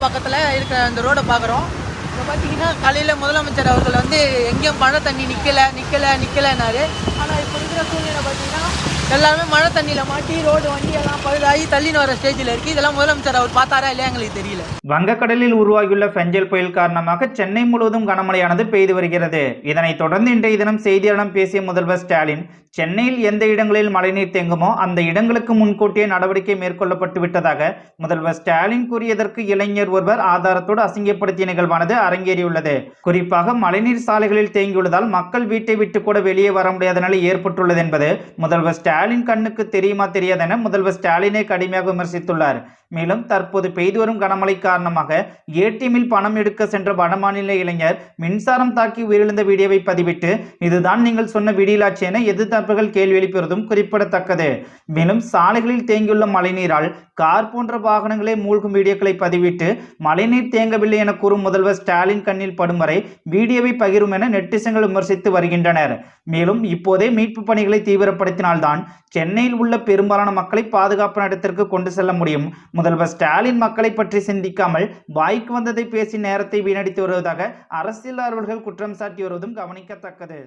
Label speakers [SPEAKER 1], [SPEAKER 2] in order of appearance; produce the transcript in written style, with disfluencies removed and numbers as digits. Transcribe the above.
[SPEAKER 1] பக்கத்துல இருக்கிற அந்த ரோட பார்க்குறோம். இப்போ பார்த்தீங்கன்னா காலையில முதலமைச்சர் அவர்கள் வந்து எங்கேயும் மழை தண்ணி நிக்கலன்னாரு. ஆனா இப்போ இருக்கிற சூழ்நிலை பார்த்தீங்கன்னா எல்லாருமே மழை தண்ணியில மாட்டி ரோடு வண்டியெல்லாம் பழுதாகி தள்ளின்னு வர ஸ்டேஜில் இருக்கு. இதெல்லாம் முதலமைச்சர் அவர் பார்த்தாரா இல்லையா எங்களுக்கு தெரியல.
[SPEAKER 2] வங்கக்கடலில் உருவாகியுள்ள பெஞ்சல் புயல் காரணமாக சென்னை முழுவதும் கனமழையானது பெய்து வருகிறது. இதனைத் தொடர்ந்து இன்றைய தினம் செய்தியாளர்களிடம் பேசிய முதல்வர் ஸ்டாலின், சென்னையில் எந்த இடங்களில் மழைநீர் தேங்குமோ அந்த இடங்களுக்கு முன்கூட்டியே நடவடிக்கை மேற்கொள்ளப்பட்டு விட்டதாக முதல்வர் ஸ்டாலின் கூறியதற்கு இளைஞர் ஒருவர் ஆதாரத்தோடு அசிங்கப்படுத்திய நிகழ்வானது அரங்கேறியுள்ளது. குறிப்பாக மழைநீர் சாலைகளில் தேங்கியுள்ளதால் மக்கள் வீட்டை விட்டு கூட வெளியே வர முடியாத நிலை ஏற்பட்டுள்ளது என்பது முதல்வர் ஸ்டாலின் கண்ணுக்கு தெரியுமா தெரியாதென முதல்வர் ஸ்டாலினை கடுமையாக விமர்சித்துள்ளார். மேலும் தற்போது பெய்து வரும் கனமழை காரணமாக ஏடிஎம்மில் பணம் எடுக்க சென்ற வடமாநில இளைஞர் மின்சாரம் தாக்கி உயிரிழந்த வீடியோவை பதிவிட்டு, இதுதான் நீங்கள் சொன்ன விடியலாட்சி என எதிர்த்தரப்புகள் கேள்வி எழுப்பியதும் குறிப்பிடத்தக்கது. மேலும் சாலைகளில் தேங்கியுள்ள மழைநீரால் கார் போன்ற வாகனங்களே மூழ்கும் வீடியோக்களை பதிவிட்டு மழைநீர் தேங்கவில்லை என கூறும் முதல்வர் ஸ்டாலின் கண்ணில் படும் வரை வீடியோவை பகிரும் என நெட்டிசன்கள் விமர்சித்து வருகின்றனர். மேலும் இப்போதே மீட்பு பணிகளை தீவிரப்படுத்தினால்தான் சென்னையில் உள்ள பெரும்பாலான மக்களை பாதுகாப்பான இடத்திற்கு கொண்டு செல்ல முடியும். முதல்வர் ஸ்டாலின் மக்களை பற்றி சிந்திக்காமல் வாய்க்கு வந்ததை பேசி நேரத்தை வீணடித்து வருவதாக அரசியலாளர்கள் குற்றம் சாட்டி வருவதும் கவனிக்கத்தக்கது.